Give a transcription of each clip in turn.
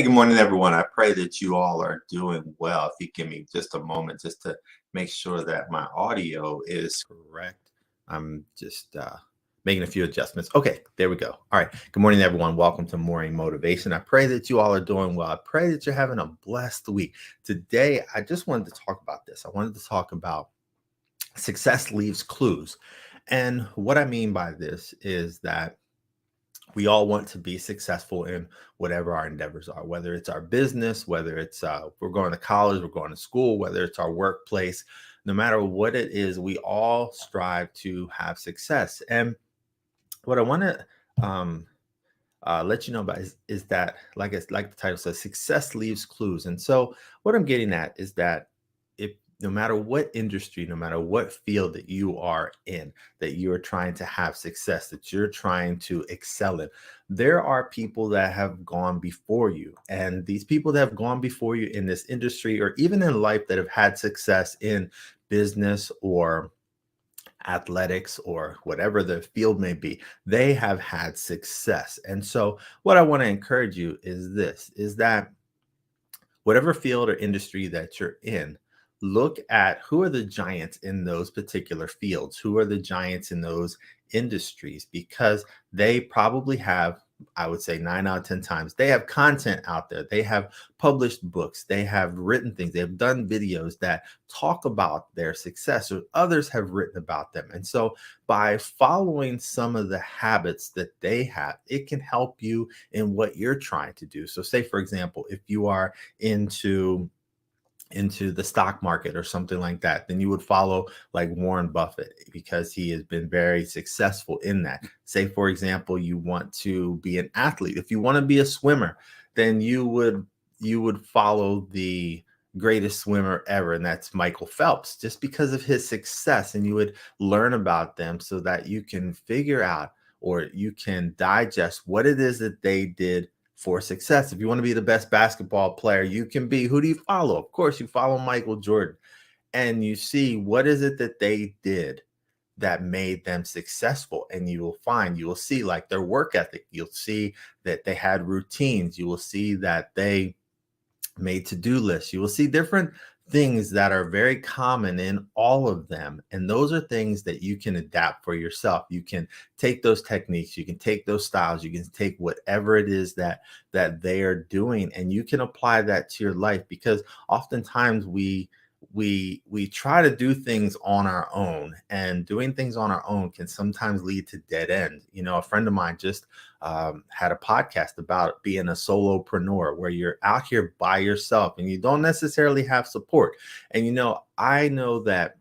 good morning, everyone. I pray that you all are doing well. If you give me just a moment just to make sure that my audio is correct. I'm just making a few adjustments. Okay, there we go. All right. Good morning, everyone. Welcome to Morning Motivation. I pray that you all are doing well. I pray that you're having a blessed week. Today, I just wanted to talk about this. I wanted to talk about success leaves clues. And what I mean by this is that we all want to be successful in whatever our endeavors are, whether it's our business, whether it's we're going to college, we're going to school, whether it's our workplace. No matter what it is, we all strive to have success. And what I want to let you know about is that, like the title says, success leaves clues. And so what I'm getting at is that if no matter what industry, no matter what field that you are in, that you're trying to have success, that you're trying to excel in, there are people that have gone before you. And these people that have gone before you in this industry or even in life that have had success in business or athletics or whatever the field may be, they have had success. And so what I want to encourage you is this, is that whatever field or industry that you're in, look at who are the giants in those particular fields, who are the giants in those industries, because they probably have, I would say 9 out of 10 times, they have content out there. They have published books. They have written things. They have done videos that talk about their success, or others have written about them. And so by following some of the habits that they have, it can help you in what you're trying to do. So say, for example, if you are into the stock market or something like that, then you would follow like Warren Buffett because he has been very successful in that. Say, for example, you want to be an athlete. If you want to be a swimmer, then you would follow the greatest swimmer ever, and that's Michael Phelps, just because of his success. And you would learn about them so that you can figure out, or you can digest what it is that they did for success. If you want to be the best basketball player you can be, who do you follow? Of course, you follow Michael Jordan, and you see what is it that they did that made them successful. And you will see like their work ethic. You'll see that they had routines. You will see that they made to-do lists. You will see different things that are very common in all of them. And those are things that you can adapt for yourself. You can take those techniques, you can take those styles, you can take whatever it is that they are doing, and you can apply that to your life. Because oftentimes we try to do things on our own, and doing things on our own can sometimes lead to dead end. You know, a friend of mine just had a podcast about being a solopreneur, where you're out here by yourself and you don't necessarily have support. And you know, I know that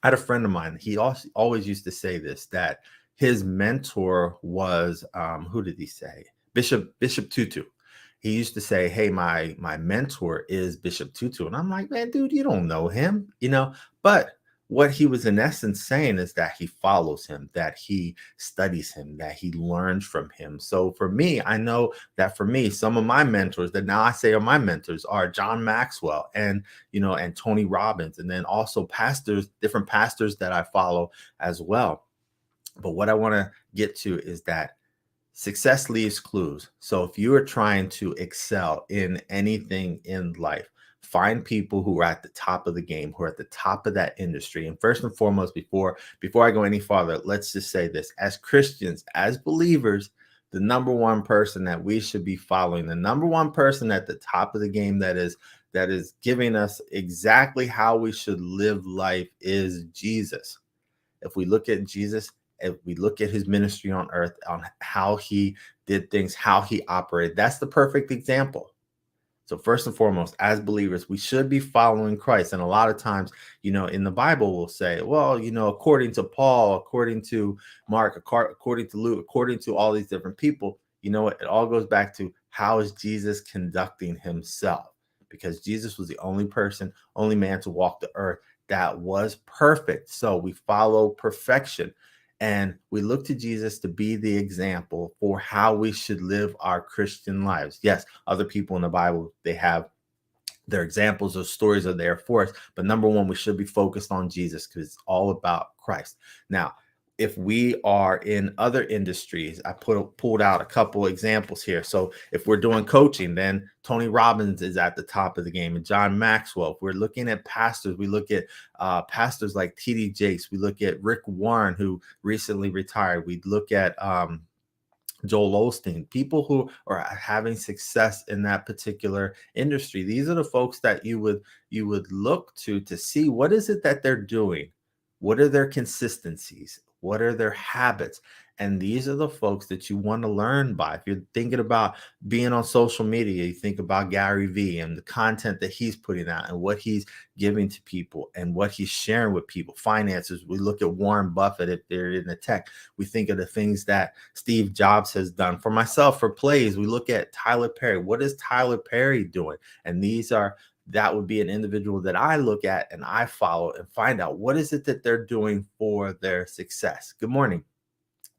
I had a friend of mine, he also always used to say this, that his mentor was who did he say? Bishop Tutu. He used to say, hey, my mentor is Bishop Tutu. And I'm like, man, dude, you don't know him, you know. But what he was in essence saying is that he follows him, that he studies him, that he learns from him. So for me, I know that for me, some of my mentors that now I say are my mentors are John Maxwell and, you know, and Tony Robbins, and then also pastors, different pastors that I follow as well. But what I want to get to is that success leaves clues. So if you are trying to excel in anything in life, find people who are at the top of the game, who are at the top of that industry. And first and foremost, before I go any farther, let's just say this: as Christians, as believers, the number one person that we should be following, the number one person at the top of the game that is giving us exactly how we should live life is Jesus. If we look at Jesus, if we look at his ministry on earth, on how he did things, how he operated, that's the perfect example. So first and foremost, as believers, we should be following Christ. And a lot of times, you know, in the Bible, we'll say, well, you know, according to Paul, according to Mark, according to Luke, according to all these different people, you know what? It all goes back to, how is Jesus conducting himself? Because Jesus was the only person, only man to walk the earth that was perfect. So we follow perfection. And we look to Jesus to be the example for how we should live our Christian lives. Yes, other people in the Bible, they have their examples, those stories are there for us. But number one, we should be focused on Jesus, because it's all about Christ. Now, if we are in other industries, I pulled out a couple examples here. So if we're doing coaching, then Tony Robbins is at the top of the game, and John Maxwell. If we're looking at pastors, we look at pastors like TD Jakes. We look at Rick Warren, who recently retired. We look at Joel Osteen, people who are having success in that particular industry. These are the folks that you would look to see what is it that they're doing, what are their consistencies, what are their habits, and these are the folks that you want to learn by. If you're thinking about being on social media, you think about Gary Vee and the content that he's putting out and what he's giving to people and what he's sharing with people. Finances, we look at Warren Buffett if they're in the tech. We think of the things that Steve Jobs has done. For myself, for plays, we look at Tyler Perry. What is Tyler Perry doing? And that would be an individual that I look at and I follow and find out what is it that they're doing for their success. Good morning.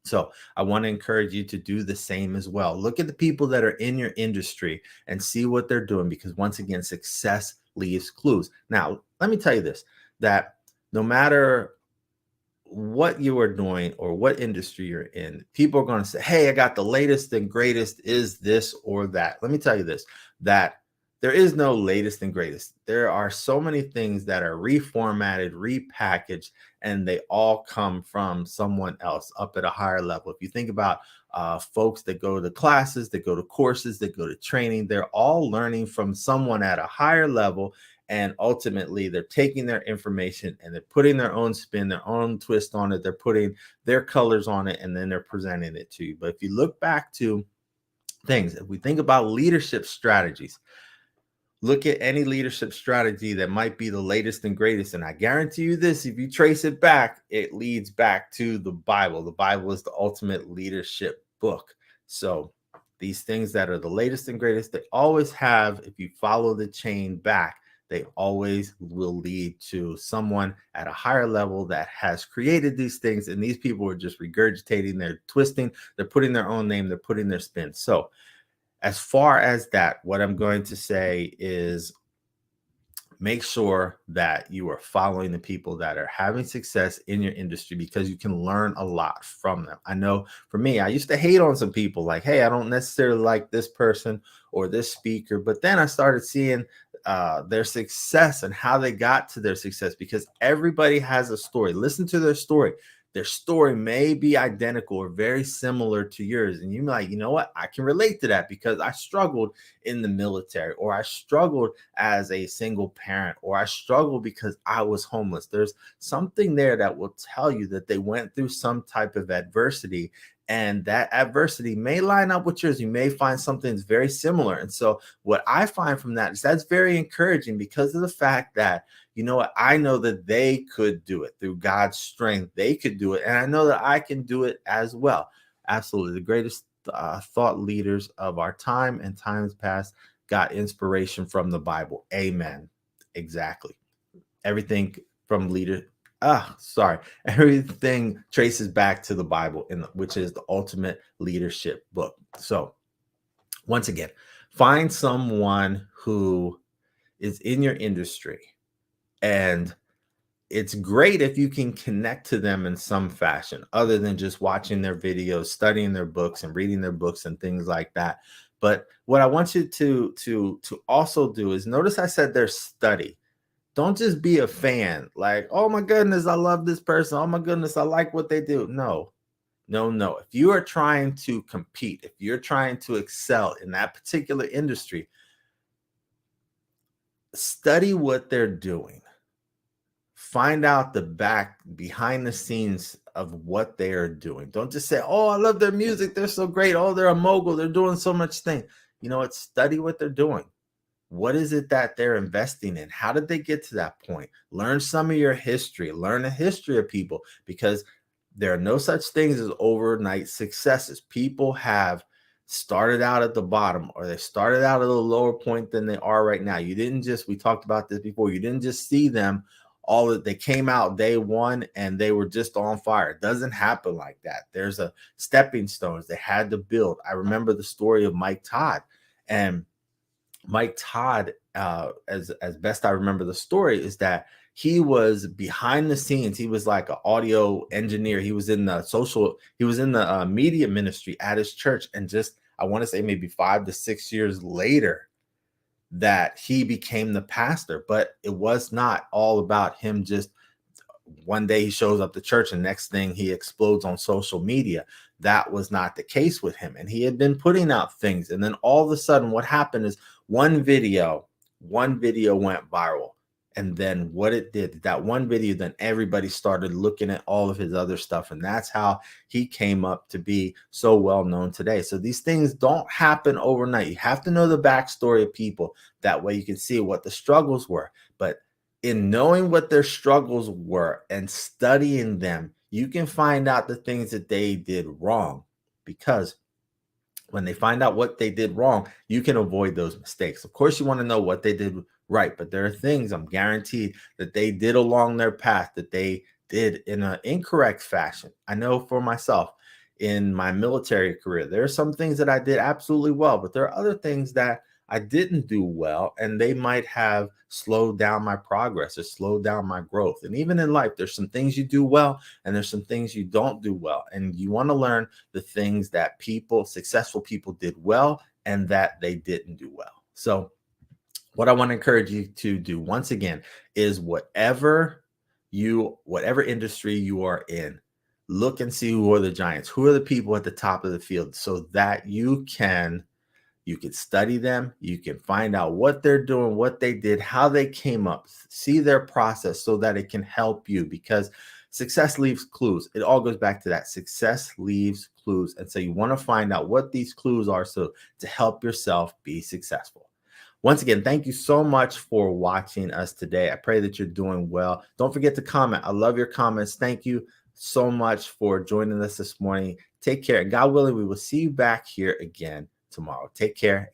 So I want to encourage you to do the same as well. Look at the people that are in your industry and see what they're doing, because once again, success leaves clues. Now, let me tell you this, that no matter what you are doing or what industry you're in, people are going to say, hey, I got the latest and greatest, is this or that. Let me tell you this, that there is no latest and greatest. There are so many things that are reformatted, repackaged, and they all come from someone else up at a higher level. If you think about folks that go to classes, that go to courses, that go to training, they're all learning from someone at a higher level. And ultimately, they're taking their information and they're putting their own spin, their own twist on it. They're putting their colors on it, and then they're presenting it to you. But if you look back to things, if we think about leadership strategies, look at any leadership strategy that might be the latest and greatest. And I guarantee you this, if you trace it back, it leads back to the Bible. The Bible is the ultimate leadership book. So these things that are the latest and greatest, they always have, if you follow the chain back, they always will lead to someone at a higher level that has created these things. And these people are just regurgitating, they're twisting, they're putting their own name, they're putting their spin. So as far as that, what I'm going to say is make sure that you are following the people that are having success in your industry, because you can learn a lot from them. I know for me, I used to hate on some people like, hey, I don't necessarily like this person or this speaker. But then I started seeing their success and how they got to their success, because everybody has a story. Listen to their story. Their story may be identical or very similar to yours. And you're like, you know what? I can relate to that because I struggled in the military, or I struggled as a single parent, or I struggled because I was homeless. There's something there that will tell you that they went through some type of adversity, and that adversity may line up with yours. You may find something that's very similar. And so what I find from that is that's very encouraging, because of the fact that, you know what, I know that they could do it through God's strength. They could do it. And I know that I can do it as well. Absolutely. The greatest thought leaders of our time and times past got inspiration from the Bible. Amen. Exactly. Everything from everything traces back to the Bible, which is the ultimate leadership book. So once again, find someone who is in your industry, and it's great if you can connect to them in some fashion other than just watching their videos, studying their books and reading their books and things like that. But what I want you to also do is, notice I said their study. Don't just be a fan, like, oh my goodness, I love this person. Oh my goodness, I like what they do. No. If you are trying to compete, if you're trying to excel in that particular industry, study what they're doing. Find out behind the scenes of what they are doing. Don't just say, oh, I love their music, they're so great. Oh, they're a mogul, they're doing so much thing. You know what? Study what they're doing. What is it that they're investing in? How did they get to that point? Learn some of your history. Learn the history of people, because there are no such things as overnight successes. People have started out at the bottom, or they started out at a lower point than they are right now. We talked about this before. You didn't just see them they came out day one and they were just on fire. It doesn't happen like that. There's a stepping stones they had to build. I remember the story of Mike Todd, and Mike Todd, as best I remember the story, is that he was behind the scenes. He was like an audio engineer. He was in the media ministry at his church. And just, I want to say maybe 5 to 6 years later, that he became the pastor. But it was not all about him just one day he shows up to church and next thing he explodes on social media. That was not the case with him. And he had been putting out things. And then all of a sudden, what happened is one video went viral. And then what it did, that one video, then everybody started looking at all of his other stuff. And that's how he came up to be so well known today. So these things don't happen overnight. You have to know the backstory of people. That way you can see what the struggles were. But in knowing what their struggles were and studying them, you can find out the things that they did wrong, because when they find out what they did wrong, you can avoid those mistakes. Of course, you want to know what they did right, but there are things I'm guaranteed that they did along their path that they did in an incorrect fashion. I know for myself in my military career, there are some things that I did absolutely well, but there are other things that I didn't do well, and they might have slowed down my progress or slowed down my growth. And even in life, there's some things you do well, and there's some things you don't do well. And you want to learn the things that successful people did well and that they didn't do well. So what I want to encourage you to do once again is whatever industry you are in, look and see who are the giants, who are the people at the top of the field, so that you can study them. You can find out what they're doing, what they did, how they came up, see their process so that it can help you, because success leaves clues. It all goes back to that. Success leaves clues. And so you want to find out what these clues are so to help yourself be successful. Once again, thank you so much for watching us today. I pray that you're doing well. Don't forget to comment. I love your comments. Thank you so much for joining us this morning. Take care. And God willing, we will see you back here again tomorrow. Take care.